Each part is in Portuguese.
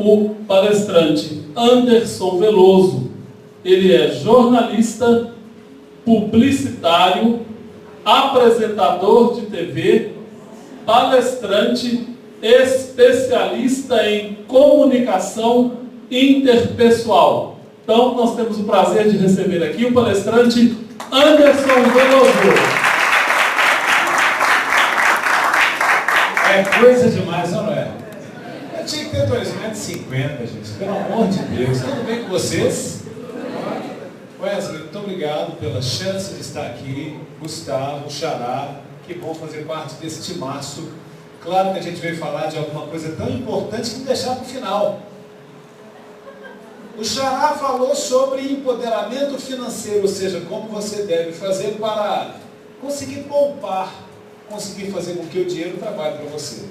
o palestrante Anderson Veloso. Ele é jornalista, publicitário, apresentador de TV, palestrante, especialista em comunicação interpessoal. Então, nós temos o prazer de receber aqui o palestrante Anderson Veloso. É coisa demais, não é? Eu tinha que ter 2,50 m, gente. Pelo amor de Deus. Tudo bem com vocês? Wesley, muito obrigado pela chance de estar aqui. Gustavo, Xará, que bom fazer parte desse timaço. Claro que a gente veio falar de alguma coisa tão importante que deixar para o final. O Xará falou sobre empoderamento financeiro, ou seja, como você deve fazer para conseguir poupar, conseguir fazer com que o dinheiro trabalhe para você.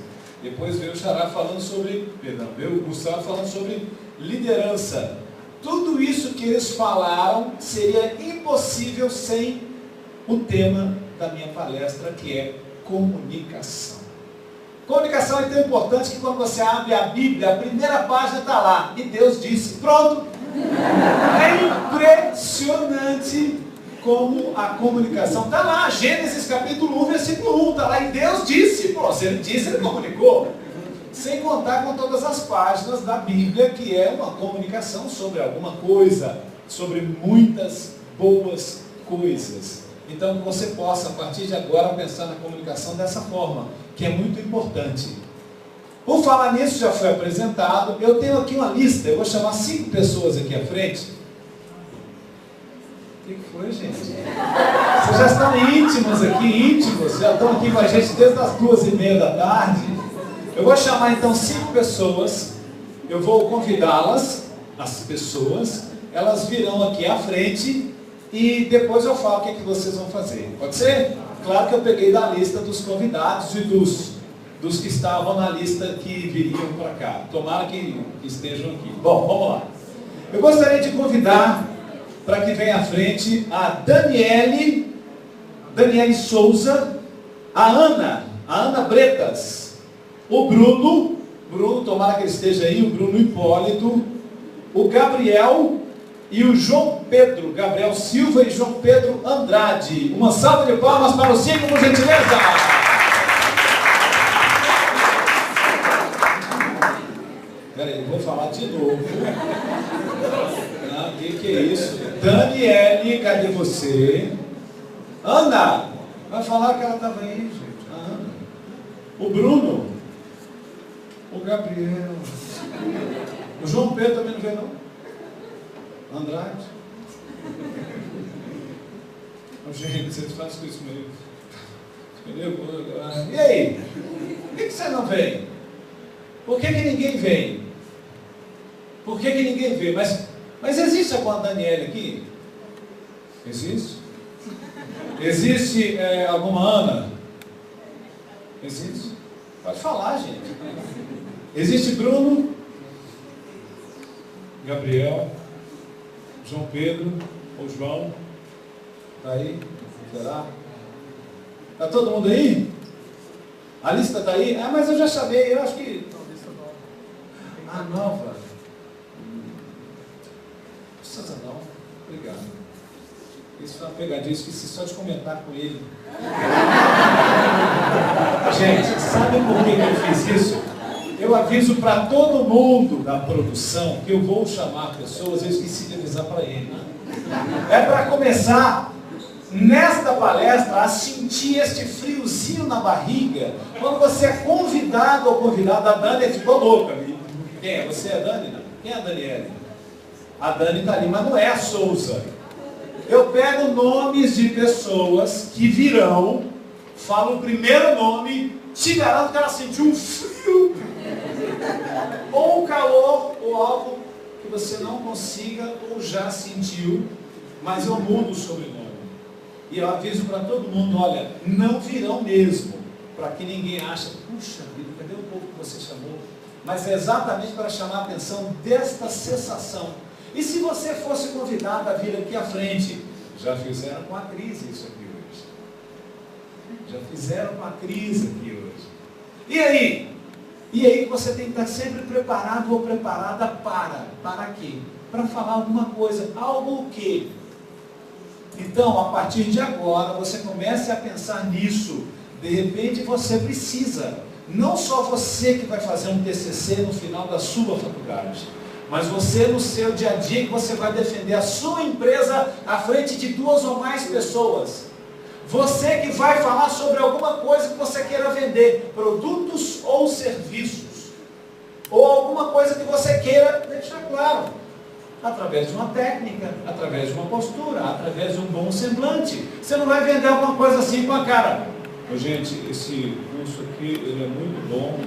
Depois veio o Xará falando sobre, veio o Gustavo falando sobre liderança. Tudo isso que eles falaram seria impossível sem o tema da minha palestra, que é comunicação. Comunicação é tão importante que quando você abre a Bíblia, a primeira página está lá, e Deus disse, pronto. É impressionante como a comunicação está lá. Gênesis capítulo 1, versículo 1, está lá, e Deus disse, pô, se ele disse, ele comunicou. Sem contar com todas as páginas da Bíblia, que é uma comunicação sobre alguma coisa, sobre muitas boas coisas. Então, que você possa, a partir de agora, pensar na comunicação dessa forma, que é muito importante. Por falar nisso, já foi apresentado, eu tenho aqui uma lista, eu vou chamar 5 pessoas aqui à frente. O que foi, gente? Vocês já estão íntimos aqui, íntimos, já estão aqui com a gente desde as 2h30 da tarde. Eu vou chamar então 5 pessoas, eu vou convidá-las, as pessoas, elas virão aqui à frente e depois eu falo o que vocês vão fazer. Pode ser? Claro que eu peguei da lista dos convidados e dos que estavam na lista que viriam para cá. Tomara que estejam aqui. Bom, vamos lá. Eu gostaria de convidar para que venha à frente a Daniele Souza, a Ana Bretas, o Bruno, tomara que ele esteja aí, o Bruno Hipólito, o Gabriel e o João Pedro, Gabriel Silva e João Pedro Andrade. Uma salva de palmas para os 5, por gentileza. Peraí, vou falar de novo. O que é isso? Daniele, cadê você? Ana, vai falar que ela estava aí, gente. A Ana. O Bruno. O Gabriel. O João Pedro também não veio, não? Andrade. Oh, gente, vocês fazem isso meio. E aí? Por que você não vem? Por que ninguém vem? Por que ninguém vem? Mas existe alguma Daniela aqui? Existe? Existe alguma Ana? Existe? Pode falar, gente. Existe Bruno? Gabriel? João Pedro? Ou João? Está aí? Será? Está todo mundo aí? A lista está aí? Ah, mas eu já chamei, eu acho que... Ah, nova. Não precisa não. Obrigado. Isso foi uma pegadinha, esqueci só de comentar com ele. Gente, sabe por que eu fiz isso? Eu aviso para todo mundo da produção que eu vou chamar pessoas, eu esqueci de avisar para ele. É para começar, nesta palestra, a sentir este friozinho na barriga, quando você é convidado ou convidada. A Dani ficou louca. Quem é? Você é a Dani? Não. Quem é a Daniele? A Dani está ali, mas não é a Souza. Eu pego nomes de pessoas que virão, falo o primeiro nome, te garanto que ela sentiu um frio, ou um calor, ou algo que você não consiga, ou já sentiu, mas eu mudo o sobrenome. E eu aviso para todo mundo, olha, não virão mesmo, para que ninguém ache, puxa vida, cadê o povo que você chamou? Mas é exatamente para chamar a atenção desta sensação. E se você fosse convidado a vir aqui à frente? Já fizeram com a Cris isso aqui hoje. Já fizeram com a Cris aqui hoje. E aí? E aí você tem que estar sempre preparado ou preparada para quê? Para falar alguma coisa, algo o quê? Então, a partir de agora, você comece a pensar nisso. De repente você precisa, não só você que vai fazer um TCC no final da sua faculdade, mas você no seu dia a dia que você vai defender a sua empresa à frente de 2 ou mais pessoas. Você que vai falar sobre alguma coisa que você queira vender, produtos ou serviços, ou alguma coisa que você queira deixar claro, através de uma técnica, através de uma postura, através de um bom semblante. Você não vai vender alguma coisa assim com a cara: gente, esse curso aqui, ele é muito bom.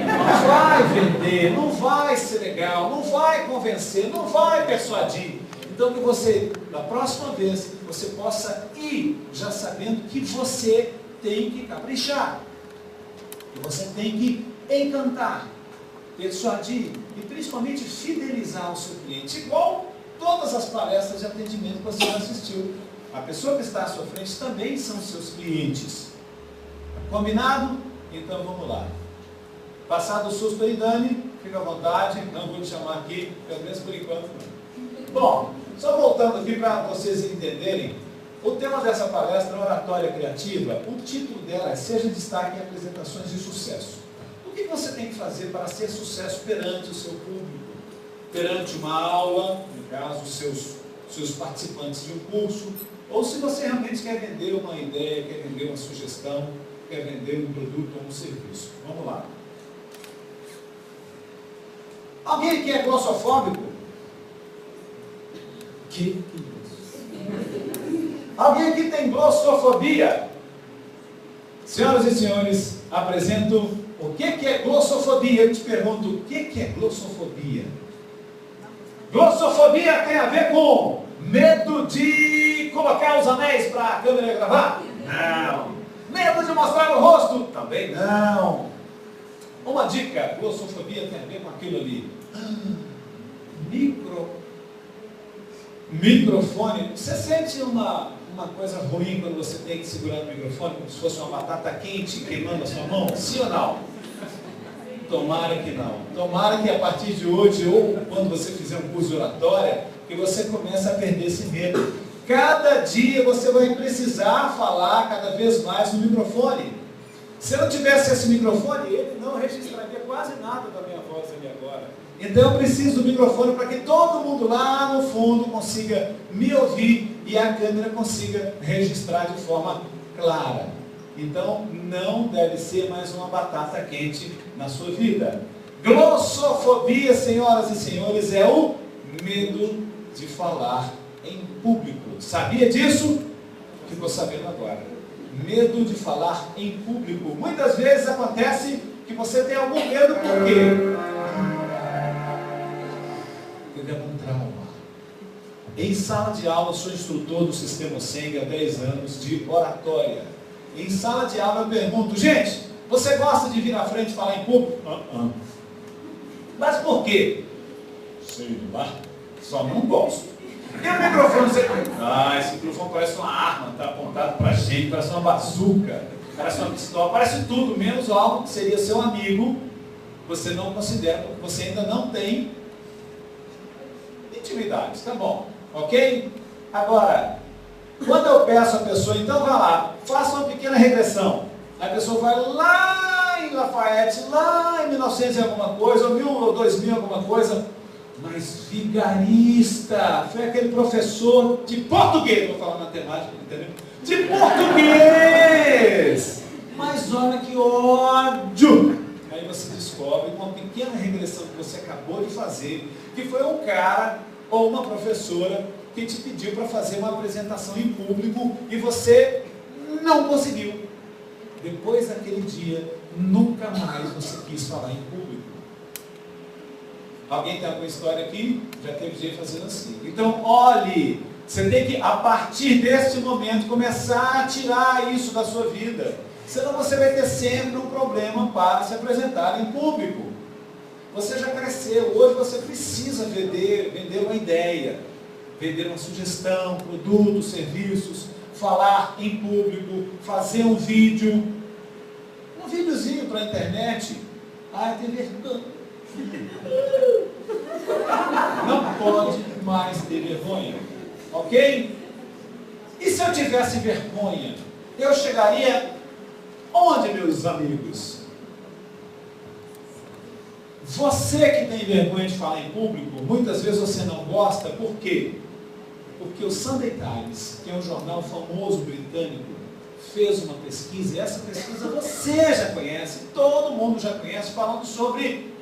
Não vai vender, não vai ser legal, não vai convencer, não vai persuadir. Então que você, da próxima vez, você possa ir já sabendo que você tem que caprichar, que você tem que encantar, persuadir e principalmente fidelizar o seu cliente, igual todas as palestras de atendimento que você já assistiu. A pessoa que está à sua frente também são seus clientes. Combinado? Então vamos lá. Passado o susto aí, Dani, fica à vontade, não vou te chamar aqui, pelo menos por enquanto não. Bom, só voltando aqui para vocês entenderem, o tema dessa palestra é oratória criativa. O título dela é Seja Destaque em Apresentações de Sucesso. O que você tem que fazer para ser sucesso perante o seu público? Perante uma aula, no caso, os seus participantes de um curso, ou se você realmente quer vender uma ideia, quer vender uma sugestão, quer vender um produto ou um serviço. Vamos lá. Alguém que é glossofóbico? Que isso? Alguém que tem glossofobia? Senhoras e senhores, apresento o que é glossofobia. Eu te pergunto, o que é glossofobia? Glossofobia tem a ver com medo de colocar os anéis para a câmera gravar? Não. Medo de mostrar o rosto? Também não. Uma dica: glossofobia tem a ver com aquilo ali. Microfone. Você sente uma coisa ruim quando você tem que segurar o microfone, como se fosse uma batata quente queimando a sua mão? Sim ou não? Tomara que não. Tomara que a partir de hoje, ou quando você fizer um curso de oratória, que você comece a perder esse medo. Cada dia você vai precisar falar cada vez mais no microfone. Se eu não tivesse esse microfone, ele não registraria quase nada da minha voz ali agora. Então eu preciso do microfone para que todo mundo lá no fundo consiga me ouvir e a câmera consiga registrar de forma clara. Então não deve ser mais uma batata quente na sua vida. Glossofobia, senhoras e senhores, é o medo de falar em público. Sabia disso? Ficou sabendo agora. Medo de falar em público. Muitas vezes acontece que você tem algum medo, por quê? Porque é um trauma. Em sala de aula, eu sou instrutor do Sistema Seng há 10 anos de oratória. Em sala de aula eu pergunto: gente, você gosta de vir à frente e falar em público? Mas por quê? Sei lá, só não gosto. E o microfone? Você... esse microfone parece uma arma, está apontado para a gente, parece uma bazuca, parece uma pistola, parece tudo, menos algo que seria seu amigo, você não considera, porque você ainda não tem intimidade, tá bom, ok? Agora, quando eu peço a pessoa, então vá lá, faça uma pequena regressão, a pessoa vai lá em Lafayette, lá em 1900 e alguma coisa, ou 1000 ou 2000 alguma coisa, mas vigarista, foi aquele professor de português, vou falar matemática, entendeu? De português! Mas olha que ódio! Aí você descobre uma pequena regressão que você acabou de fazer, que foi um cara ou uma professora que te pediu para fazer uma apresentação em público e você não conseguiu. Depois daquele dia, nunca mais você quis falar em público. Alguém tem alguma história aqui? Já teve gente fazendo assim. Então, olhe, você tem que, a partir deste momento, começar a tirar isso da sua vida. Senão você vai ter sempre um problema para se apresentar em público. Você já cresceu, hoje você precisa vender uma ideia, vender uma sugestão, produtos, serviços, falar em público, fazer um vídeo, um videozinho para a internet. Ah, tem vergonha. Não pode mais ter vergonha. Ok? E se eu tivesse vergonha? Eu chegaria onde, meus amigos? Você que tem vergonha de falar em público, muitas vezes você não gosta, por quê? Porque o Sunday Times, que é um jornal famoso britânico, fez uma pesquisa, e essa pesquisa você já conhece, todo mundo já conhece, falando sobre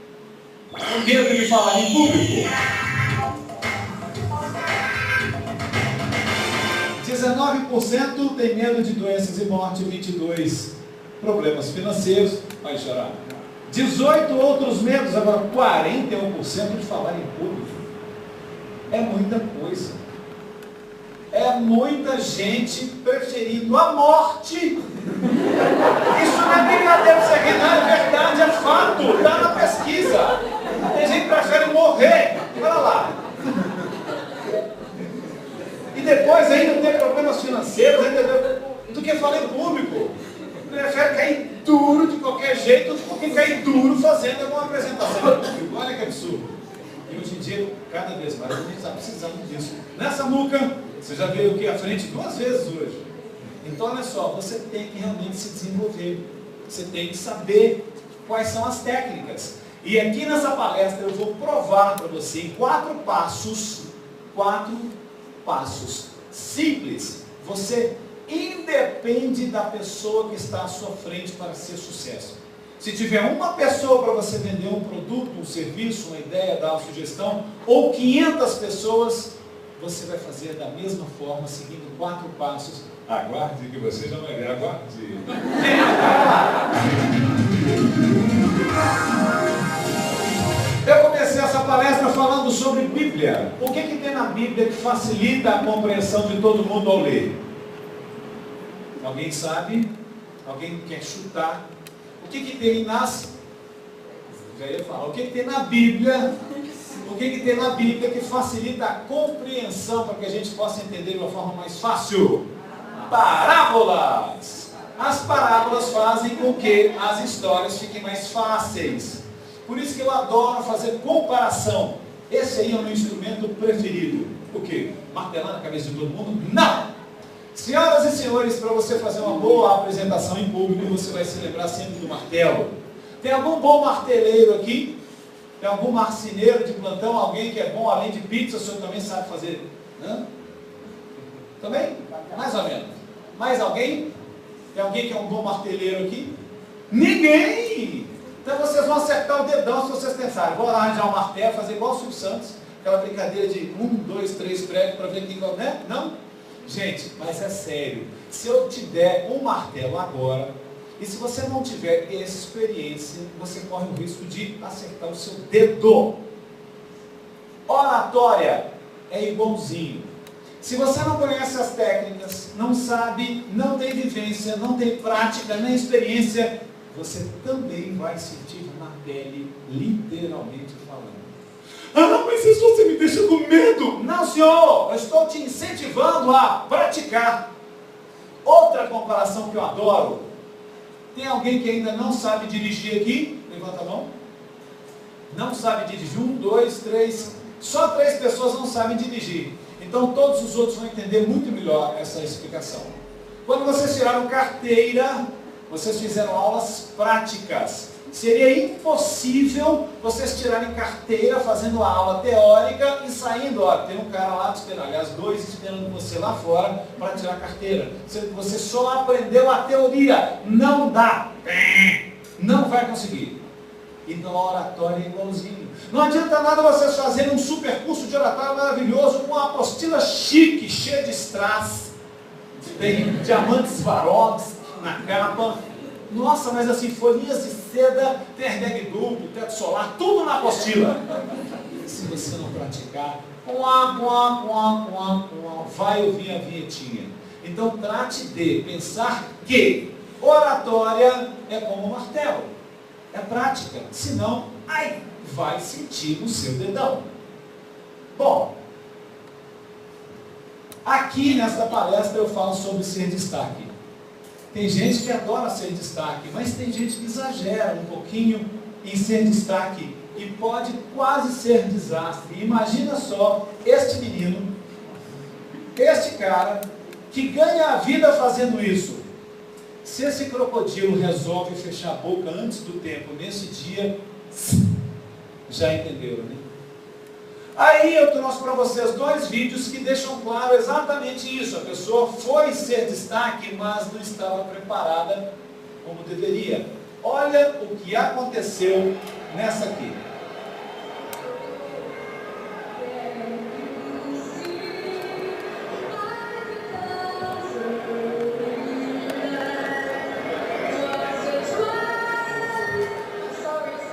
o medo de falar em público. 19% tem medo de doenças e morte, 22% problemas financeiros, vai chorar. 18 outros medos, agora 41% de falar em público. É muita coisa. É muita gente preferindo a morte. Isso não é brincadeira, isso aqui não é verdade, é fato, está na pesquisa. Tem gente que prefere morrer. Olha lá. E depois ainda tem problemas financeiros, do que falar em público. Prefere cair duro de qualquer jeito do que cair duro fazendo alguma apresentação. Olha que absurdo. E hoje em dia, cada vez mais, a gente está precisando disso. Nessa Muca, você já veio aqui à frente 2 vezes hoje. Então, olha só, você tem que realmente se desenvolver. Você tem que saber quais são as técnicas. E aqui nessa palestra eu vou provar para você em 4 passos simples. Você independe da pessoa que está à sua frente para ser sucesso. Se tiver uma pessoa para você vender um produto, um serviço, uma ideia, dar uma sugestão, ou 500 pessoas, você vai fazer da mesma forma, seguindo 4 passos. Aguarde que você já vai ver, aguarde. Eu comecei essa palestra falando sobre Bíblia. O que tem na Bíblia que facilita a compreensão de todo mundo ao ler? Alguém sabe? Alguém quer chutar? O que tem nas... Já ia falar. O que tem na Bíblia? O que tem na Bíblia que facilita a compreensão para que a gente possa entender de uma forma mais fácil? Parábolas! As parábolas fazem com que as histórias fiquem mais fáceis. Por isso que eu adoro fazer comparação. Esse aí é o meu instrumento preferido. O quê? Martelar na cabeça de todo mundo? Não! Senhoras e senhores, para você fazer uma boa apresentação em público, você vai se lembrar sempre do martelo. Tem algum bom marteleiro aqui? Tem algum marceneiro de plantão? Alguém que é bom além de pizza, o senhor também sabe fazer? Hã? Também? Mais ou menos. Mais alguém? Tem alguém que é um bom marteleiro aqui? Ninguém! Então vocês vão acertar o dedão se vocês pensarem. Vou lá arranjar um martelo, fazer igual o Silvio Santos, aquela brincadeira de 1, 2, 3 pregos para ver quem vai, né? Não? Gente, mas é sério. Se eu te der um martelo agora, e se você não tiver experiência, você corre o risco de acertar o seu dedo. Oratória é igualzinho. Se você não conhece as técnicas, não sabe, não tem vivência, não tem prática, nem experiência, você também vai sentir na pele, literalmente falando. Ah, mas isso você me deixa com medo. Não, senhor, eu estou te incentivando a praticar. Outra comparação que eu adoro. Tem alguém que ainda não sabe dirigir aqui? Levanta a mão. Não sabe dirigir? 1, 2, 3. Só 3 pessoas não sabem dirigir. Então todos os outros vão entender muito melhor essa explicação. Quando vocês tiraram carteira, vocês fizeram aulas práticas. Seria impossível vocês tirarem carteira fazendo a aula teórica e saindo, ó, tem um cara lá te esperando, aliás, 2 esperando você lá fora para tirar a carteira. Você só aprendeu a teoria, não dá, não vai conseguir. Então a oratória é igualzinho. Não adianta nada vocês fazerem um super curso de oratória maravilhoso com uma apostila chique, cheia de strass, tem diamantes Swarovski na capa. Nossa, mas assim, folhinhas de seda, tem airbag duplo, teto solar, tudo na apostila. Se você não praticar, vai ouvir a vinhetinha. Então trate de pensar que oratória é como um martelo. É prática. Senão, vai sentir no seu dedão. Bom, aqui nesta palestra eu falo sobre ser destaque. Tem gente que adora ser destaque, mas tem gente que exagera um pouquinho em ser destaque e pode quase ser desastre. Imagina só este menino, este cara, que ganha a vida fazendo isso. Se esse crocodilo resolve fechar a boca antes do tempo, nesse dia, já entenderam, né? Aí eu trouxe para vocês 2 vídeos que deixam claro exatamente isso. A pessoa foi ser destaque, mas não estava preparada como deveria. Olha o que aconteceu nessa aqui.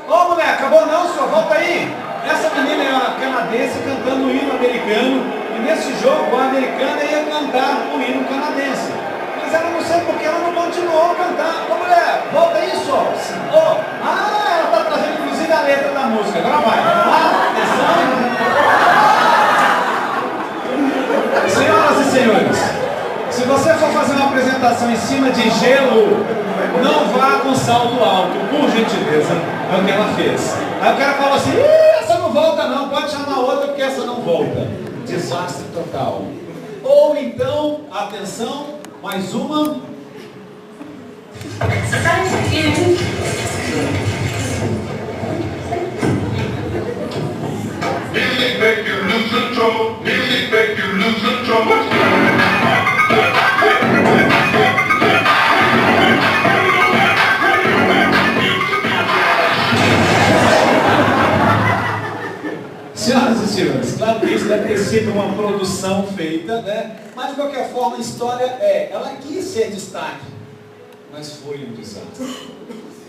Ô mulher, acabou não, senhor? Volta aí! Essa menina é uma canadense cantando o hino americano, e nesse jogo a americana ia cantar o hino canadense. Mas ela não sei porque ela não continuou a cantar. Ô mulher, volta aí, senhor! Oh, ela está trazendo inclusive a letra da música. Agora vai, vamos lá, atenção! Senhoras e senhores, se você for fazer uma apresentação em cima de gelo, não vá com salto alto, por gentileza. É o que ela fez. Aí o cara falou assim, essa não volta não, pode chamar outra porque essa não volta. Desastre total. Ou então, atenção, mais uma. Music make you lose control. Music make you lose control. Senhoras e senhores, claro que isso deve ter sido uma produção feita, né? Mas de qualquer forma a história ela quis ser destaque, mas foi um desastre.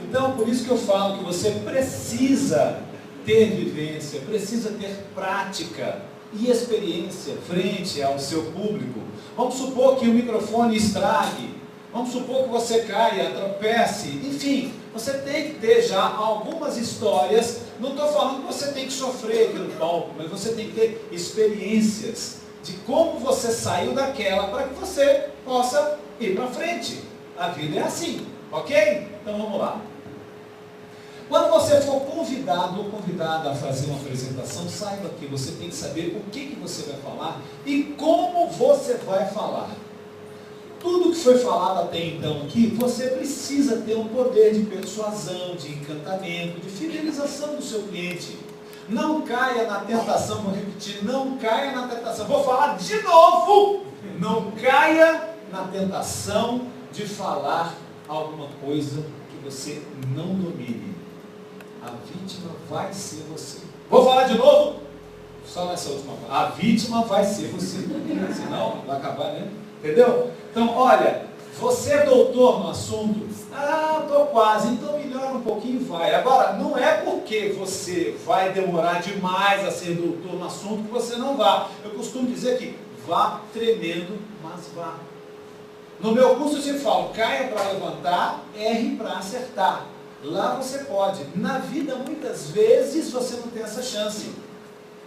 Então por isso que eu falo que você precisa ter vivência, precisa ter prática e experiência frente ao seu público. Vamos supor que o microfone estrague, vamos supor que você caia, tropece, enfim, você tem que ter já algumas histórias. Não estou falando que você tem que sofrer aqui no palco, mas você tem que ter experiências de como você saiu daquela para que você possa ir para frente. A vida é assim, ok? Então vamos lá. Quando você for convidado ou convidada a fazer uma apresentação, saiba que você tem que saber o que você vai falar e como você vai falar. Tudo que foi falado até então aqui, você precisa ter um poder de persuasão, de encantamento, de fidelização do seu cliente. Não caia na tentação, vou repetir, não caia na tentação. Vou falar de novo. Não caia na tentação de falar alguma coisa que você não domine. A vítima vai ser você. Vou falar de novo? Só nessa última parte. A vítima vai ser você. Senão, vai acabar, né? Entendeu? Então, olha, você é doutor no assunto? Estou quase, então melhora um pouquinho e vai. Agora, não é porque você vai demorar demais a ser doutor no assunto que você não vá. Eu costumo dizer que vá tremendo, mas vá. No meu curso eu sempre falo, caia para levantar, erre para acertar. Lá você pode. Na vida, muitas vezes, você não tem essa chance.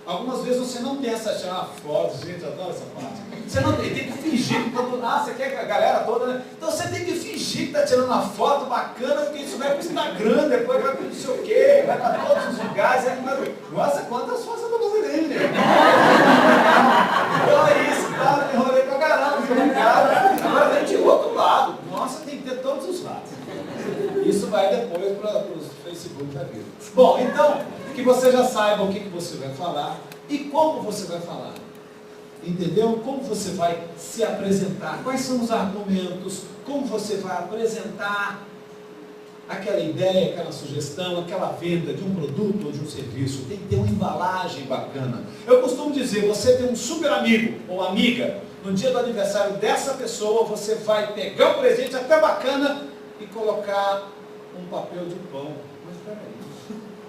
Algumas vezes você não tem essa chance. Foda, gente, adoro essa parte. Você não tem que fingir que todo... você quer que a galera toda... Né? Então você tem que fingir que está tirando uma foto bacana, porque isso vai para o Instagram, depois vai para não sei o quê, vai para todos os lugares. Nossa, quantas fotos eu tô fazendo aí, né? Então é isso, tá? Enrolei pra caramba, agora vem de outro lado. Nossa, tem que ter todos os lados. Isso vai depois para os Facebook da vida. Bom, então, que você já saiba o que você vai falar e como você vai falar. Entendeu? Como você vai se apresentar, quais são os argumentos, como você vai apresentar aquela ideia, aquela sugestão, aquela venda de um produto ou de um serviço. Tem que ter uma embalagem bacana. Eu costumo dizer, você tem um super amigo ou amiga, no dia do aniversário dessa pessoa, você vai pegar um presente até bacana e colocar um papel de pão. Mas peraí,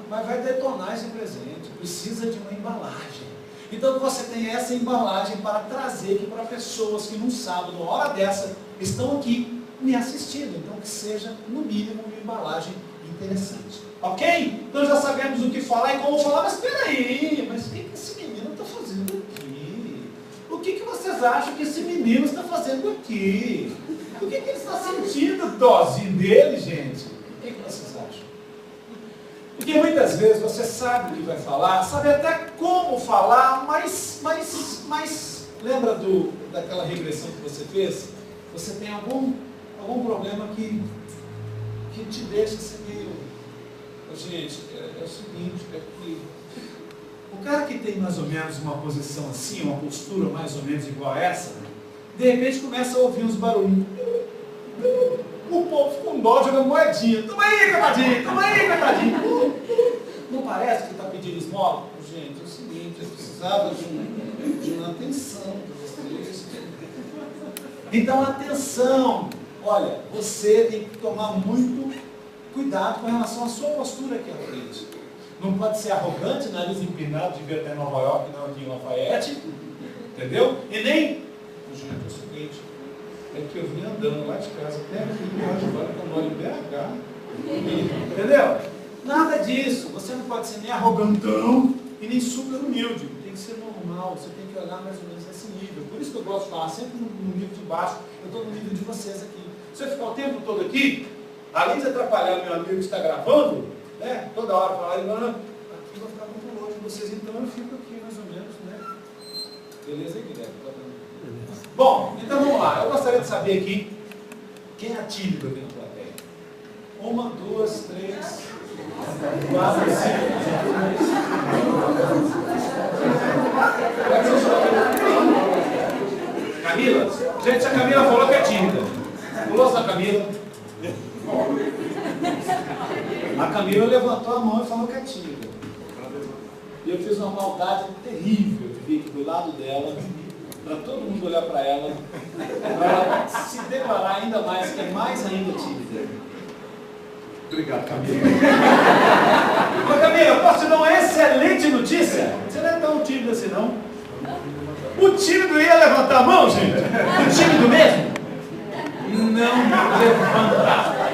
mas vai detonar esse presente, precisa de uma embalagem. Então você tem essa embalagem para trazer aqui para pessoas que num sábado, uma hora dessa, estão aqui me assistindo. Então que seja, no mínimo, uma embalagem interessante. Ok? Então já sabemos o que falar e como falar, mas peraí, mas o que esse menino está fazendo aqui? O que vocês acham que esse menino está fazendo aqui? O que ele está sentindo, dozinho dele, gente? O que vocês acham? Porque muitas vezes você sabe o que vai falar, sabe até como falar, mas lembra daquela regressão que você fez? Você tem algum problema que te deixa assim meio... Gente, é o seguinte, é que o cara que tem mais ou menos uma posição assim, uma postura mais ou menos igual a essa, de repente começa a ouvir uns barulhos. O povo fica com dó jogando moedinha. Toma aí, coitadinho, toma aí, coitadinho. Não parece que está pedindo esmola? Gente, é o seguinte, eu precisava de uma atenção de vocês. Então, atenção. Olha, você tem que tomar muito cuidado com relação à sua postura aqui à frente. Não pode ser arrogante, nariz empinado, de ver até Nova York, não aqui em Lafayette. Entendeu? E nem... Gente, é o seguinte, é que eu vim andando lá de casa até aqui em Rajubara, que eu moro em BH. Entendeu? Nada disso. Você não pode ser nem arrogantão e nem super humilde. Tem que ser normal, você tem que olhar mais ou menos nesse nível. Por isso que eu gosto de falar sempre no nível de baixo. Eu estou no nível de vocês aqui. Se eu ficar o tempo todo aqui, além de atrapalhar meu amigo que está gravando, né, toda hora falar, aqui eu vou ficar muito longe de vocês, então eu fico aqui mais ou menos, né? Beleza aí, Guilherme? Bom, então vamos lá. Eu gostaria de saber aqui quem é tímido aqui na plateia. 1, 2, 3, 4, 5. Camila? Gente, a Camila falou que é tímida. Pulou a Camila. A Camila levantou a mão e falou que é tímida. E eu fiz uma maldade terrível de vir aqui do lado dela, para todo mundo olhar para ela, para ela se declarar ainda mais, que é mais ainda tímida. Obrigado, Camila. Mas, Camila, eu posso te dar uma excelente notícia? Você não é tão tímido assim, não? O tímido ia levantar a mão, gente? O tímido mesmo? Não levanta.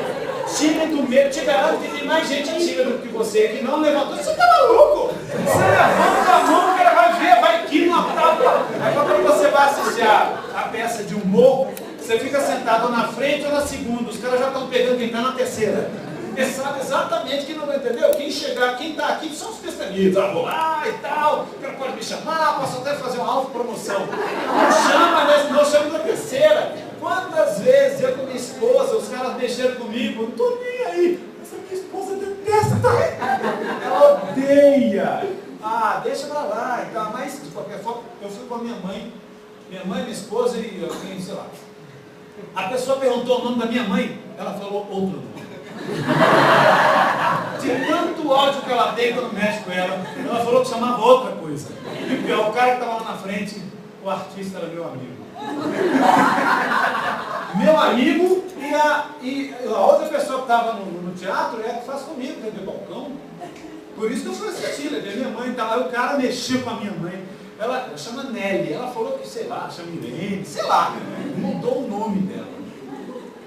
Tímido mesmo. Te garanto que tem mais gente tímida do que você que não levantou. Você tá maluco? Você levanta a mão, o cara vai ver, vai aqui numa tapa. Aí quando você vai assistir a peça de humor, você fica sentado na frente ou na segunda. Os caras já estão pegando quem está na terceira. Você sabe exatamente que não vai, entendeu? Quem chegar, quem está aqui são os destemidos. Ah, vou lá e tal, o cara pode me chamar, posso até fazer uma autopromoção. Não chama, né? Não chama da terceira. Quantas vezes eu com minha esposa, os caras mexeram comigo, não estou nem aí. Essa minha esposa detesta. Ela odeia. Ah, deixa pra lá e tal. Mas, de qualquer forma, eu fui com a minha mãe, minha esposa e alguém, sei lá. A pessoa perguntou o nome da minha mãe, ela falou outro nome. De tanto ódio que ela tem quando mexe com ela, ela falou que chamava outra coisa. E o pior, o cara que estava lá na frente, o artista era meu amigo. Meu amigo e a outra pessoa que estava no teatro é que faz comigo, quer ver balcão. Por isso que eu fui assistir, né? Minha mãe tá lá, o cara mexeu com a minha mãe. Ela chama Nelly, ela falou que, sei lá, chama Irene, sei lá, mudou o nome dela.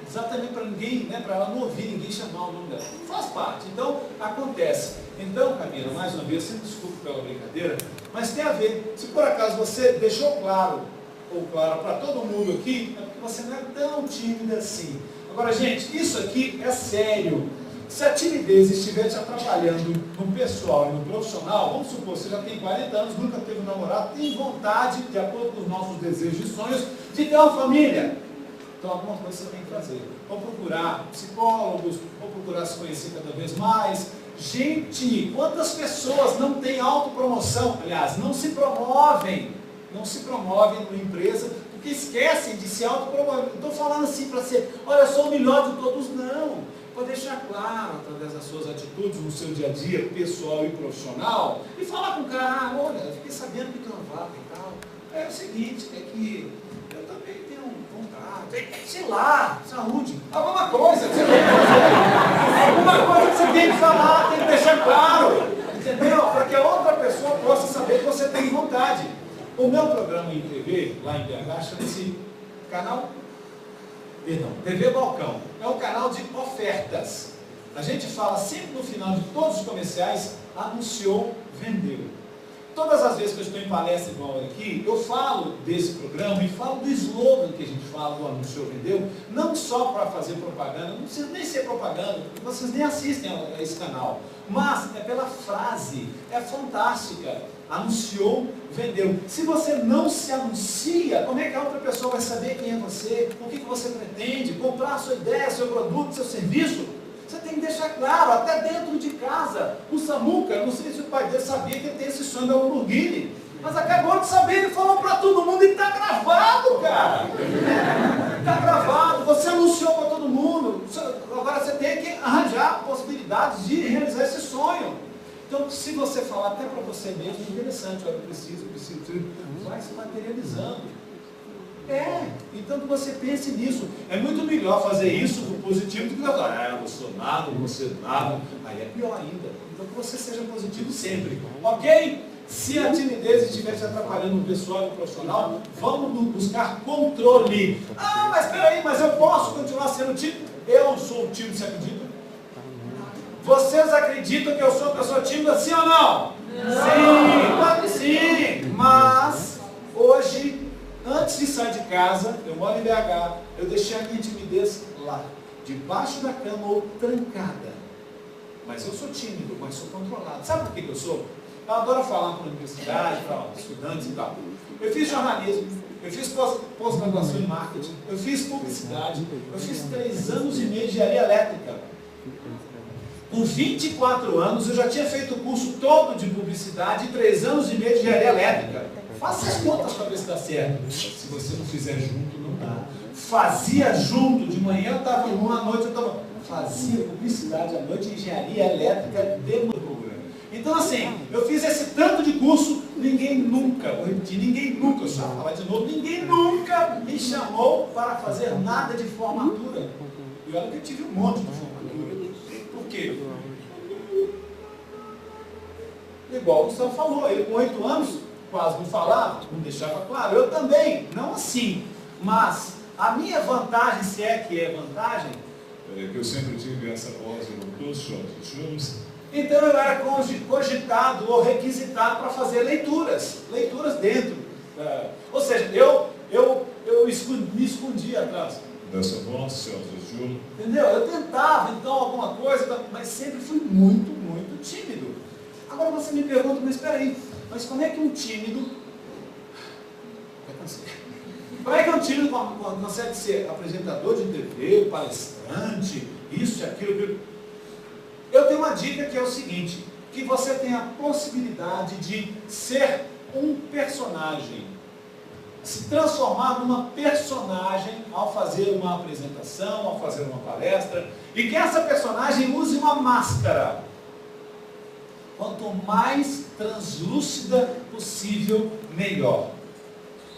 Exatamente para ninguém, né, para ela não ouvir ninguém chamar o nome dela. Faz parte, então acontece. Então, Camila, mais uma vez, sempre desculpe pela brincadeira, mas tem a ver. Se por acaso você deixou claro, ou claro para todo mundo aqui, é porque você não é tão tímida assim. Agora, gente, isso aqui é sério. Se a timidez estiver te atrapalhando no pessoal e no profissional, vamos supor, você já tem 40 anos, nunca teve um namorado, tem vontade, de acordo com os nossos desejos e sonhos, de ter uma família. Então, alguma coisa você tem que fazer. Ou procurar psicólogos, ou procurar se conhecer cada vez mais. Gente, quantas pessoas não têm autopromoção? Aliás, não se promovem numa empresa, porque esquecem de se autopromover. Não estou falando assim para ser, olha, eu sou o melhor de todos, não. Para deixar claro, através das suas atitudes no seu dia a dia, pessoal e profissional, e falar com o cara, olha, eu fiquei sabendo que tem uma vaga e tal. É o seguinte, é que eu também tenho vontade, sei lá, saúde, alguma coisa que você tem que fazer. Alguma coisa que você tem que falar, tem que deixar claro, entendeu? Para que a outra pessoa possa saber que você tem vontade. O meu programa em TV, lá em BH, chama-se TV Balcão. É um canal de ofertas. A gente fala sempre no final de todos os comerciais, anunciou, vendeu. todas as vezes que eu estou em palestra igual aqui, eu falo desse programa e falo do slogan que a gente fala do Anúncio Vendeu, não só para fazer propaganda, não precisa nem ser propaganda, porque vocês nem assistem a esse canal, mas é pela frase, é fantástica. Anunciou, vendeu. Se você não se anuncia, como é que a outra pessoa vai saber quem é você, o que você pretende, comprar a sua ideia, seu produto, seu serviço? Você tem que deixar claro, até dentro de casa. O Samuca, não sei se o pai dele sabia que ele tem esse sonho da Lamborghini, mas acabou de saber, ele falou para todo mundo e está gravado, cara. Está gravado, você anunciou para todo mundo. Agora você tem que arranjar possibilidades de realizar esse sonho. Então, se você falar até para você mesmo, é interessante, olha, eu preciso, vai se materializando. Então que você pense nisso. É muito melhor fazer isso por positivo do que falar, eu não sou nada, não sou nada. Aí é pior ainda. Então que você seja positivo sempre. Ok? Se a timidez estiver te atrapalhando no pessoal e no profissional, vamos buscar controle. Ah, mas espera aí, mas eu posso continuar sendo tímido? Eu sou tímido, você acredita? Vocês acreditam que eu sou uma pessoa tímida, sim ou não? Sim, claro que sim. Mas, hoje, antes de sair de casa, eu moro em BH, eu deixei a minha timidez lá, debaixo da cama ou trancada. Mas eu sou tímido, mas sou controlado. Sabe por que eu sou? Eu adoro falar para a universidade, para estudantes e tal. Eu fiz jornalismo, eu fiz pós-graduação em marketing, eu fiz publicidade, eu fiz 3 anos e meio de engenharia elétrica. Com 24 anos, eu já tinha feito o curso todo de publicidade e 3 anos e meio de engenharia elétrica. Faça as contas para ver se dá certo. Se você não fizer junto, não dá. Fazia junto, de manhã eu estava em uma, à noite eu estava... Fazia publicidade à noite, engenharia elétrica dentro do programa. Então assim, eu fiz esse tanto de curso, ninguém nunca, vou repetir, ninguém nunca, eu só falar de novo, ninguém nunca me chamou para fazer nada de formatura. E olha que eu tive um monte de formatura. Por quê? Igual o Gustavo falou, ele com 8 anos quase não falava, não deixava claro. Eu também, não assim. Mas a minha vantagem, se é que é vantagem, é que eu sempre tive essa voz nos shows. Então eu era cogitado ou requisitado para fazer leituras dentro. Ou seja, eu me escondia atrás. Dessa voz, Celso Júnior. Entendeu? Eu tentava, então, alguma coisa, mas sempre fui muito, muito tímido. Agora você me pergunta, mas espera aí, mas como é que um tímido... Como é que um tímido consegue ser apresentador de TV, palestrante, isso e aquilo? Eu tenho uma dica que é o seguinte, que você tem a possibilidade de ser um personagem. Se transformar numa personagem ao fazer uma apresentação, ao fazer uma palestra, e que essa personagem use uma máscara. Quanto mais translúcida possível, melhor.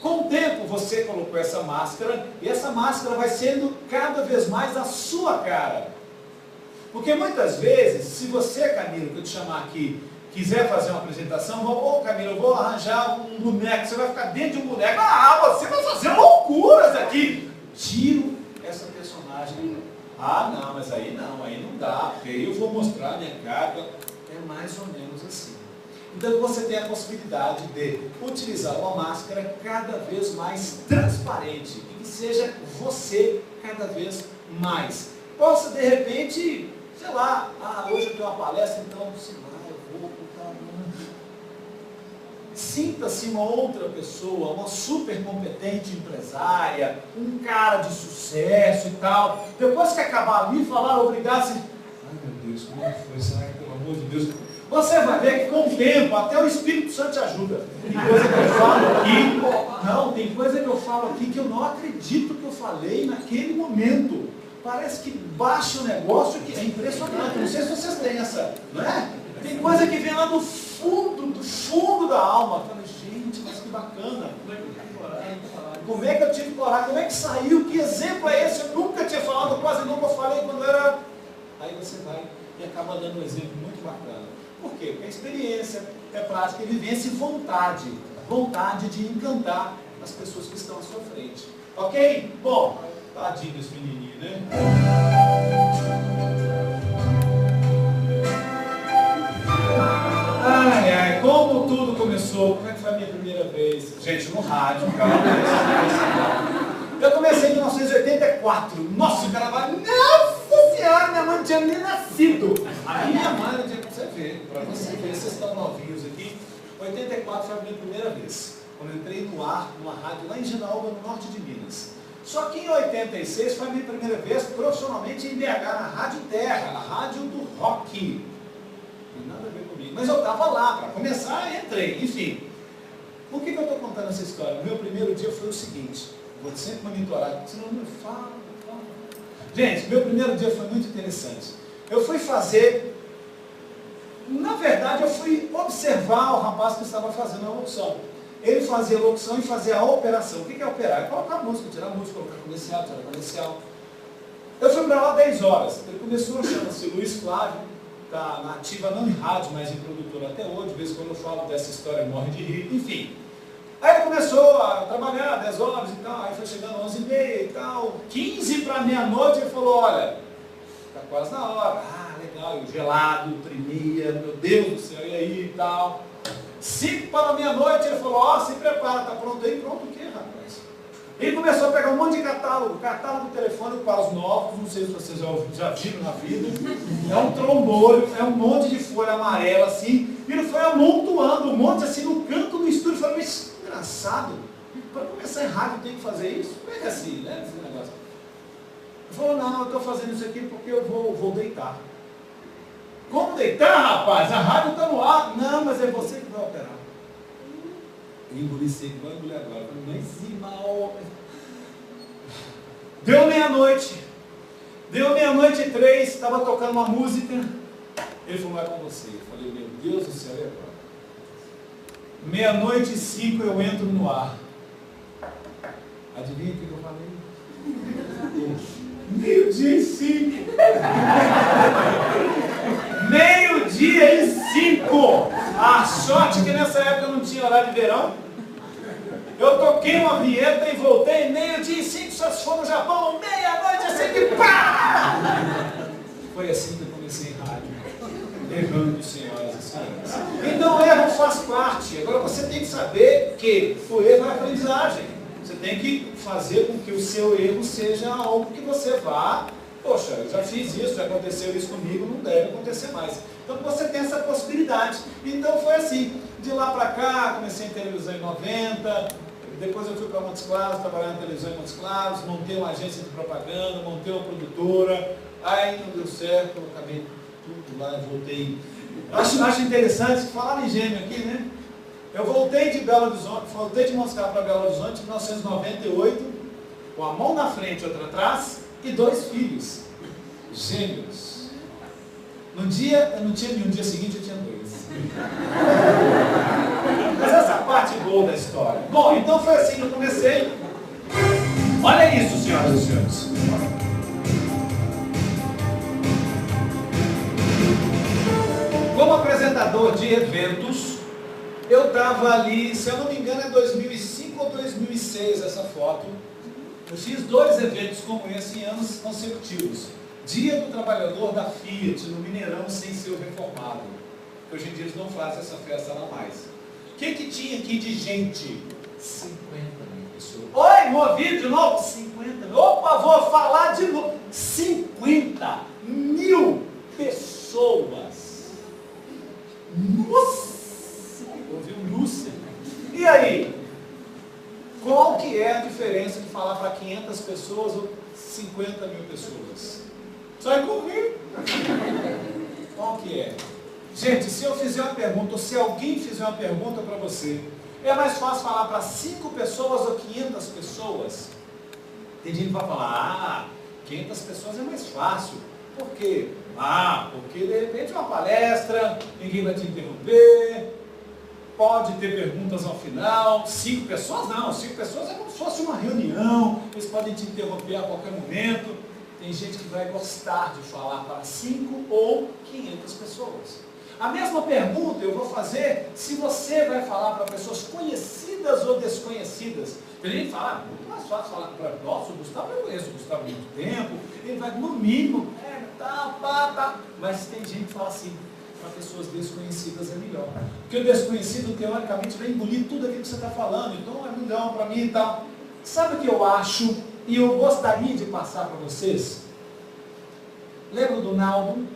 Com o tempo você colocou essa máscara, e essa máscara vai sendo cada vez mais a sua cara. Porque muitas vezes, se você, Camilo, que eu te chamar aqui, quiser fazer uma apresentação, Camilo, eu vou arranjar um boneco, você vai ficar dentro de um boneco, você vai fazer loucuras aqui. Tiro essa personagem. Não, mas aí não dá, porque aí eu vou mostrar a minha cara. É mais ou menos assim. Então você tem a possibilidade de utilizar uma máscara cada vez mais transparente, e que seja você cada vez mais. Possa de repente, sei lá, hoje eu tenho uma palestra, então, sei lá, eu vou botar sinta-se uma outra pessoa, uma super competente empresária, um cara de sucesso e tal. Depois que acabar me falar, obrigado, assim, ai meu Deus, como é que foi? Será que, pelo amor de Deus, você vai ver que com o tempo, até o Espírito Santo te ajuda. Tem coisa que eu falo aqui, tem coisa que eu falo aqui que eu não acredito que eu falei naquele momento. Parece que baixa o negócio, que é impressionante. Não sei se vocês têm essa, não é? Tem coisa que vem lá do fundo da alma. Eu falei, gente, mas que bacana. Como é que eu tive que orar? Como é que saiu? Que exemplo é esse? Eu nunca tinha falado, quase nunca falei quando era... Aí você vai e acaba dando um exemplo muito bacana. Por quê? Porque a experiência é prática, é vivência e vontade de encantar as pessoas que estão à sua frente. Ok? Bom, tadinho desse menininho, né? Como tudo começou? Como é que foi a minha primeira vez? Gente, no rádio, calma. Eu comecei em 1984. Nossa, o cara vai, nossa senhora, minha mãe não tinha nem nascido. A minha mãe não tinha, pra você ver, vocês estão novinhos aqui. 84 foi a minha primeira vez, quando eu entrei no ar, numa rádio lá em Ginaúba, no norte de Minas. Só que em 86 foi a minha primeira vez profissionalmente em BH, na Rádio Terra, a rádio do rock. Não tem nada a ver comigo, mas eu estava lá, para começar, entrei, enfim. Por que eu estou contando essa história? O meu primeiro dia foi o seguinte, vou sempre monitorar, senão não fala. Gente, meu primeiro dia foi muito interessante. Eu fui fazer, na verdade eu fui observar o rapaz que estava fazendo a locução. Ele fazia a locução e fazia a operação. O que é operar? É colocar música, tirar música, colocar comercial, tirar comercial. Eu fui para lá 10 horas. Ele começou, chama-se Luiz Flávio, está na ativa não em rádio, mas em produtora até hoje. De vez em quando eu falo dessa história, morre de rir, enfim. Aí ele começou a trabalhar 10 horas e tal, aí foi chegando 11h30 e tal. 15 para meia-noite ele falou, olha, está quase na hora. Ah, legal, eu gelado, tremia, meu Deus do céu, e aí e tal. 5 para meia-noite, ele falou, ó, se prepara, tá pronto aí? Pronto o quê, rapaz? Ele começou a pegar um monte de catálogo do telefone para os novos, não sei se vocês já viram na vida, é um trombolho, é um monte de folha amarela assim, e ele foi amontoando um monte assim no canto do estúdio, falei, mas engraçado, para começar em rádio tem que fazer isso? Como é que é assim, né, esse negócio? Ele falou, não, eu estou fazendo isso aqui porque eu vou deitar. Como deitar, rapaz? A rádio está no ar. Não, mas é você que vai operar. Eu engoli seco, vai engolir agora. Mas mal. Deu meia-noite. Deu meia-noite e 3, estava tocando uma música. Ele falou, é com você. Eu falei, meu Deus do céu, e agora? Meia-noite e 5 eu entro no ar. Adivinha o que eu falei? Meio-dia e 5. Meio-dia e 5. A sorte que nessa época eu não tinha horário de verão. Eu toquei uma vinheta e voltei meio-dia e 5, só se for no Japão, meia-noite e 5 e pá! Foi assim que eu comecei em rádio. Errando, senhoras e senhores. Então o erro faz parte. Agora você tem que saber que o erro é aprendizagem. Você tem que fazer com que o seu erro seja algo que você vá, poxa, eu já fiz isso, já aconteceu isso comigo, não deve acontecer mais. Então você tem essa possibilidade. Então foi assim, de lá para cá, comecei em televisão em 90, depois eu fui para Montes Claros, trabalhar na televisão em Montes Claros, montei uma agência de propaganda, montei uma produtora, aí não deu certo, eu acabei tudo lá, voltei. Acho interessante, falar em gêmeo aqui, né? Eu voltei de Belo Horizonte, voltei de Montes Claros para Belo Horizonte em 1998, com a mão na frente e outra atrás, e 2 filhos, gêmeos. No dia, eu não tinha nenhum, no dia seguinte eu tinha 2. Mas essa é a parte boa da história. Bom, então foi assim que eu comecei. Olha isso, senhoras e senhores. Como apresentador de eventos, eu estava ali, se eu não me engano é 2005 ou 2006 essa foto. Eu fiz 2 eventos como esse em anos consecutivos. Dia do Trabalhador da Fiat, no Mineirão, sem ser reformado. Hoje em dia eles não fazem essa festa lá mais. O que tinha aqui de gente? 50 mil pessoas. Oi, movi de novo? 50 mil. Opa, vou falar de novo. 50 mil pessoas. Nossa! Ouviu Lúcia? E aí? Qual que é a diferença de falar para 500 pessoas ou 50 mil pessoas? Sai comigo. Qual que é? Gente, se eu fizer uma pergunta, ou se alguém fizer uma pergunta para você, é mais fácil falar para 5 pessoas ou 500 pessoas? Tem gente que vai falar, 500 pessoas é mais fácil. Por quê? Porque de repente é uma palestra, ninguém vai te interromper, pode ter perguntas ao final. 5 pessoas não, 5 pessoas é como se fosse uma reunião, eles podem te interromper a qualquer momento. Tem gente que vai gostar de falar para 5 ou 500 pessoas. A mesma pergunta eu vou fazer se você vai falar para pessoas conhecidas ou desconhecidas. Tem gente que fala, muito mais fácil falar para nossa, o Gustavo, eu conheço o Gustavo há muito tempo, ele vai no mínimo, tá. Mas tem gente que fala assim, para pessoas desconhecidas é melhor. Porque o desconhecido, teoricamente, vai engolir tudo aquilo que você está falando. Então é melhor para mim e tal. Sabe o que eu acho? E eu gostaria de passar para vocês? Lembra do Naldo?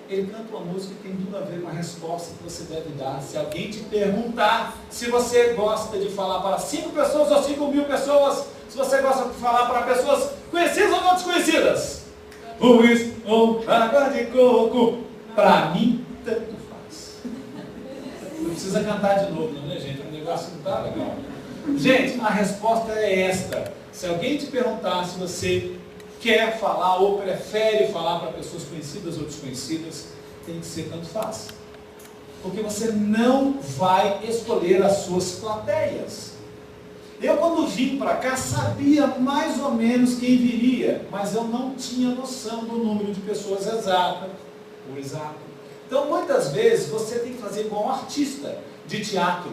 Ele canta uma música que tem tudo a ver com a resposta que você deve dar. Se alguém te perguntar se você gosta de falar para 5 pessoas ou 5.000 pessoas, se você gosta de falar para pessoas conhecidas ou não desconhecidas. Luiz ou água de coco, para mim, tanto faz. Não precisa cantar de novo, não, né, gente? O negócio não está legal. Gente, a resposta é esta. Se alguém te perguntar se você quer falar ou prefere falar para pessoas conhecidas ou desconhecidas, tem que ser tanto faz. Porque você não vai escolher as suas plateias. Eu, quando vim para cá, sabia mais ou menos quem viria, mas eu não tinha noção do número de pessoas exato. Então, muitas vezes, você tem que fazer igual um artista de teatro.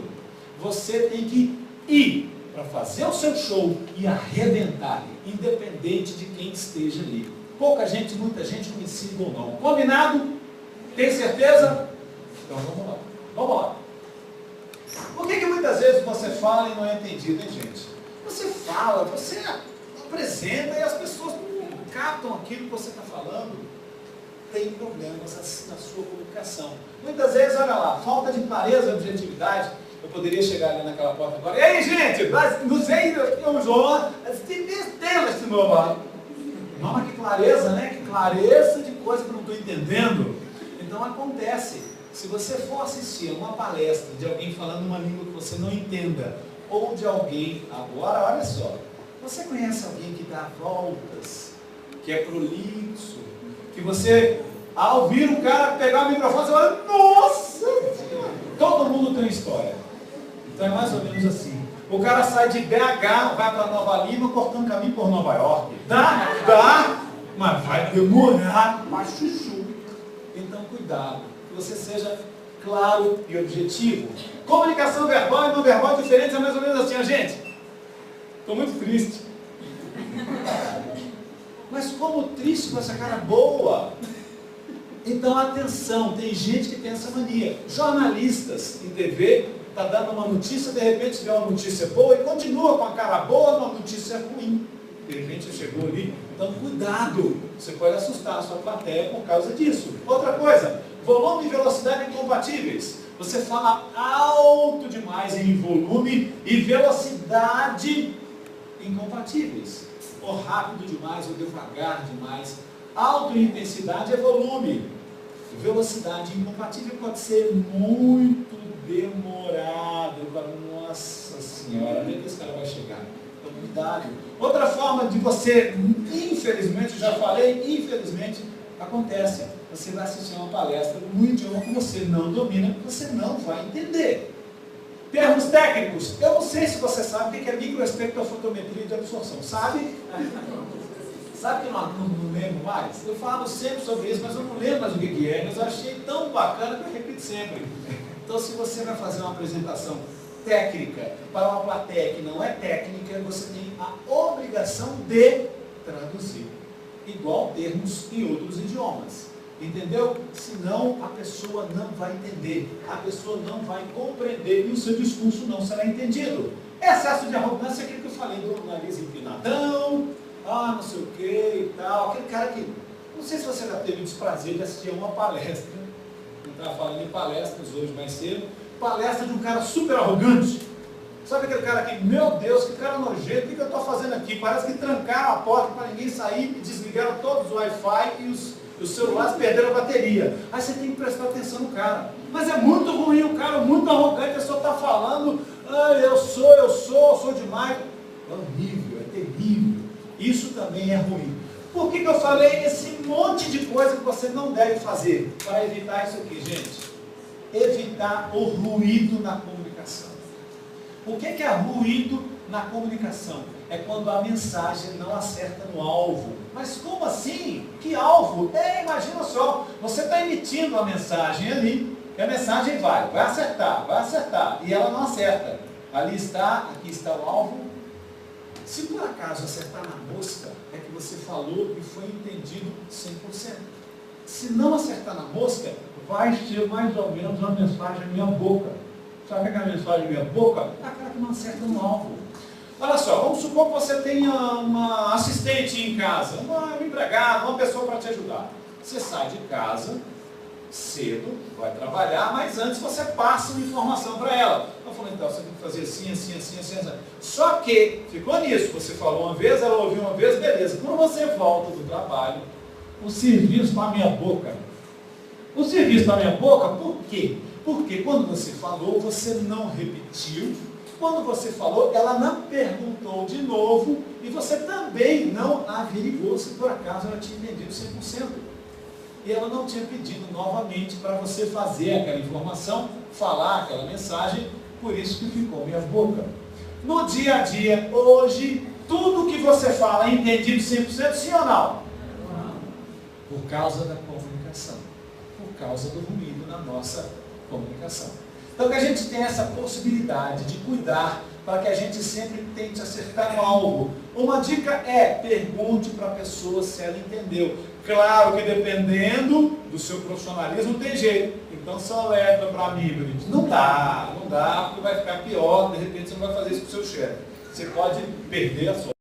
Você tem que ir para fazer o seu show e arrebentar, independente de quem esteja ali. Pouca gente, muita gente, conhecida ou não. Combinado? Tem certeza? Então vamos lá. Vamos lá. Por que muitas vezes você fala e não é entendido, hein, gente? Você fala, você apresenta e as pessoas não captam aquilo que você está falando. Tem problemas na sua comunicação. Muitas vezes, olha lá, falta de clareza e objetividade. Eu poderia chegar ali naquela porta agora. E aí, gente, não sei, eu sou. Não, que clareza, né? Que clareza de coisa que eu não estou entendendo. Então acontece. Se você for assistir a uma palestra de alguém falando uma língua que você não entenda, ou de alguém, agora, olha só, você conhece alguém que dá voltas, que é prolixo, que você, ao ouvir um cara pegar o microfone, você fala, nossa! Todo mundo tem história. Então é mais ou menos assim. O cara sai de BH, vai para Nova Lima, cortando caminho por Nova York. Dá, mas vai demorar para chuchu. Então cuidado, que você seja claro e objetivo. Comunicação verbal e não verbal diferentes é mais ou menos assim, gente. Estou muito triste. Mas como triste com essa cara boa? Então atenção, tem gente que tem essa mania. Jornalistas em TV está dando uma notícia, de repente vê uma notícia boa e continua com a cara boa numa notícia ruim. De repente chegou ali. Então cuidado, você pode assustar a sua plateia por causa disso. Outra coisa, volume e velocidade incompatíveis. Você fala alto demais em volume e velocidade incompatíveis. Ou rápido demais ou devagar demais. Alto em intensidade é volume. Velocidade incompatível pode ser muito demorado. Eu falo, nossa senhora, onde é que esse cara vai chegar? Então, cuidado. Outra forma de você, infelizmente, já falei, infelizmente, acontece. Você vai assistir uma palestra no idioma que você não domina, você não vai entender. Termos técnicos. Eu não sei se você sabe o que é microespectrofotometria de absorção. Sabe? Sabe que eu não lembro mais? Eu falo sempre sobre isso, mas eu não lembro mais o que é. Mas eu achei tão bacana que eu repito sempre. Então, se você vai fazer uma apresentação técnica para uma plateia que não é técnica, você tem a obrigação de traduzir. Igual termos em outros idiomas. Entendeu? Senão a pessoa não vai entender, a pessoa não vai compreender e o seu discurso não será entendido. Excesso de arrogância é aquilo que eu falei do nariz empinadão, não sei o que e tal, aquele cara que, não sei se você já teve o desprazer de assistir a uma palestra, eu estava falando em palestras hoje mais cedo, palestra de um cara super arrogante. Sabe aquele cara que, meu Deus, que cara nojento, o que eu estou fazendo aqui? Parece que trancaram a porta para ninguém sair e desligaram todos os Wi-Fi e os celulares perderam a bateria. Aí você tem que prestar atenção no cara. Mas é muito ruim, o cara muito arrogante, a pessoa está falando, eu sou demais. É horrível, é terrível. Isso também é ruim. Por que eu falei esse monte de coisa que você não deve fazer? Para evitar isso aqui, gente. Evitar o ruído na comunicação. O que é ruído na comunicação? É quando a mensagem não acerta no alvo. Mas como assim? Que alvo? Imagina só, você está emitindo a mensagem ali, e a mensagem vai acertar, e ela não acerta. Ali está, aqui está o alvo. Se por acaso acertar na mosca, é que você falou e foi entendido 100%. se não acertar na mosca, vai ser mais ou menos uma mensagem meia boca. Sabe aquela mensagem meia boca? É aquela que não acerta no alvo. Olha só, vamos supor que você tenha uma assistente em casa, uma empregada, uma pessoa para te ajudar. Você sai de casa cedo, vai trabalhar, mas antes você passa uma informação para ela. Ela falou, então, você tem que fazer assim, assim, assim, assim, assim. Só que, ficou nisso, você falou uma vez, ela ouviu uma vez, beleza. Quando você volta do trabalho, o serviço está na minha boca. O serviço está na minha boca, por quê? Porque quando você falou, você não repetiu. Quando você falou, ela não perguntou de novo e você também não averiguou se por acaso ela tinha entendido 100%. E ela não tinha pedido novamente para você fazer aquela informação, falar aquela mensagem, por isso que ficou meia boca. No dia a dia, hoje, tudo que você fala é entendido 100%, sim ou não? Por causa da comunicação, por causa do ruído na nossa comunicação. Então que a gente tem essa possibilidade de cuidar para que a gente sempre tente acertar no alvo. Uma dica é, pergunte para a pessoa se ela entendeu. Claro que dependendo do seu profissionalismo tem jeito. Então soletra para mim, não dá, porque vai ficar pior, de repente você não vai fazer isso com o seu chefe. Você pode perder a sua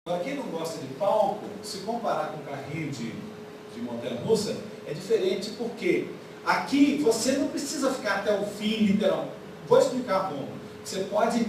Para quem não gosta de palco, se comparar com um carrinho de montanha-russa, é diferente porque aqui você não precisa ficar até o fim, literalmente. Vou explicar como. Você pode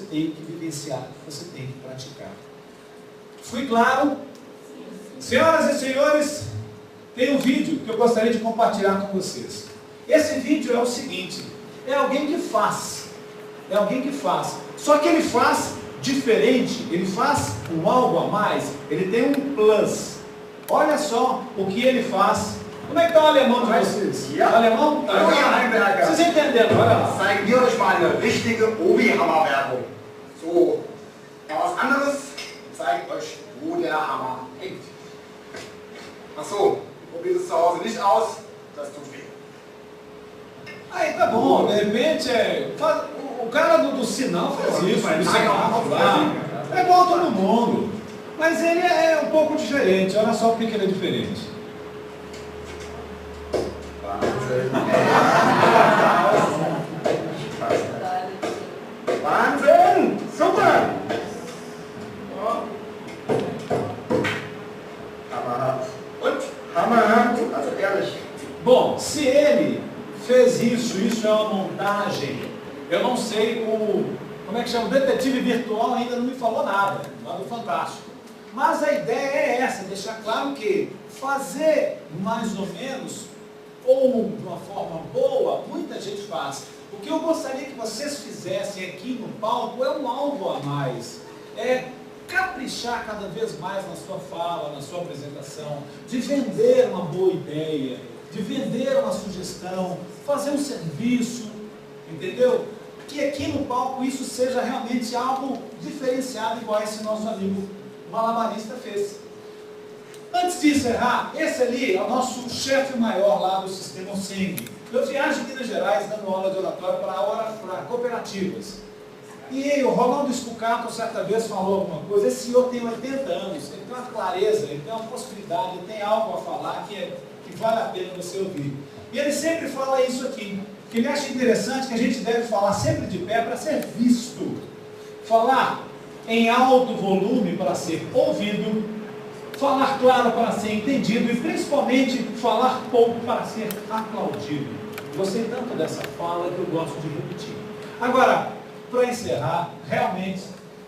tem que vivenciar, que você tem que praticar. Fui claro? Senhoras e senhores, tem um vídeo que eu gostaria de compartilhar com vocês. Esse vídeo é o seguinte, é alguém que faz. É alguém que faz. Só que ele faz diferente, ele faz um algo a mais, ele tem um plus. Olha só o que ele faz. Como é que está o alemão de vocês? Ja. O alemão? Tá Hallo, ihr legal? Heimwerker. Vocês entenderam? Olha lá. Zeigen wir euch mal eine richtige Obi-Hammer-Werbung. So, ja, was anderes zeigt euch, wo der Hammer hängt. Achso, probiert es zu Hause nicht aus, das tut weh. Aí tá bom, de repente o cara do sinal faz isso, do semáforo lá, é igual a todo mundo, mas ele é um pouco diferente, olha só por que ele é diferente. Wahnsinn! Super! Hammerhart. Und Hammerhart, also ehrlich. Bom, se ele fez isso é uma montagem. Eu não sei como é que chama, o detetive virtual ainda não me falou nada, lá do Fantástico. Mas a ideia é essa, deixar claro que fazer mais ou menos, ou de uma forma boa, muita gente faz. O que eu gostaria que vocês fizessem aqui no palco é um algo a mais. É caprichar cada vez mais na sua fala, na sua apresentação, de vender uma boa ideia, de vender uma sugestão, fazer um serviço, entendeu? Que aqui no palco isso seja realmente algo diferenciado, igual esse nosso amigo malabarista fez. Antes de encerrar, esse ali é o nosso chefe maior lá do Sistema Seng. Eu viajo em Minas Gerais dando aula de oratório para cooperativas. E o Rolando Scucato certa vez falou alguma coisa, esse senhor tem 80 anos, ele tem uma clareza, ele tem uma possibilidade, ele tem algo a falar que vale a pena você ouvir. E ele sempre fala isso aqui, que ele acha interessante que a gente deve falar sempre de pé para ser visto. Falar em alto volume para ser ouvido, falar claro para ser entendido e principalmente falar pouco para ser aplaudido. Gostei tanto dessa fala que eu gosto de repetir. Agora, para encerrar, realmente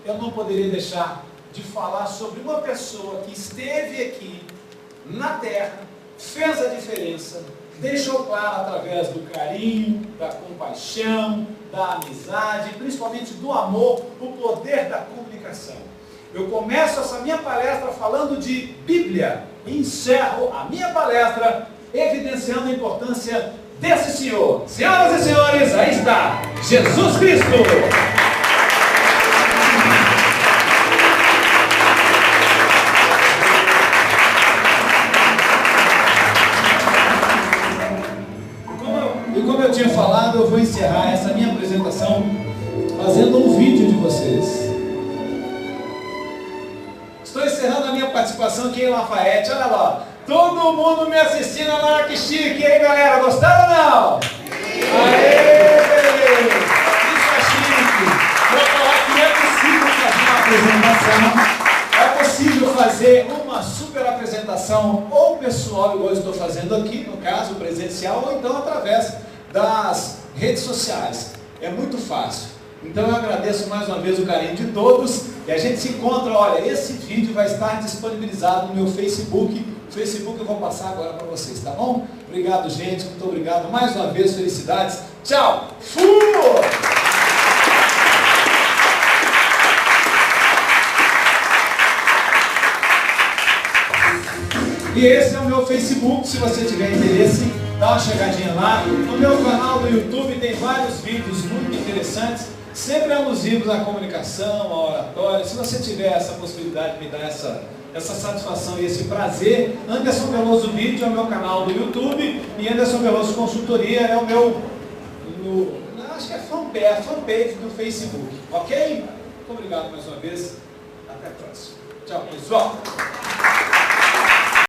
eu não poderia deixar de falar sobre uma pessoa que esteve aqui na Terra, fez a diferença, deixou claro através do carinho, da compaixão, da amizade, principalmente do amor, o poder da comunicação. Eu começo essa minha palestra falando de Bíblia e encerro a minha palestra evidenciando a importância desse senhor. Senhoras e senhores, aí está Jesus Cristo! E como eu tinha falado, eu vou encerrar essa minha apresentação fazendo um vídeo de vocês. Estou encerrando a minha participação aqui em Lafayette, olha lá. Todo mundo me assistindo, olha que chique, aí galera, gostaram ou não? Aê! Isso é chique! Vou falar que é possível fazer uma apresentação, é possível fazer uma super apresentação ou pessoal, igual eu estou fazendo aqui, no caso presencial, ou então através das redes sociais. É muito fácil. Então eu agradeço mais uma vez o carinho de todos e a gente se encontra, olha, esse vídeo vai estar disponibilizado no meu Facebook. O Facebook eu vou passar agora para vocês, tá bom? Obrigado, gente, muito obrigado mais uma vez, felicidades. Tchau! Fui! E esse é o meu Facebook, se você tiver interesse, dá uma chegadinha lá. No meu canal do YouTube tem vários vídeos muito interessantes, sempre alusivos à comunicação, à oratória. Se você tiver essa possibilidade de me dar essa satisfação e esse prazer, Anderson Veloso Vídeo é o meu canal do YouTube e Anderson Veloso Consultoria é o meu, acho que é fanpage do Facebook, ok? Muito obrigado mais uma vez, até a próxima. Tchau, pessoal!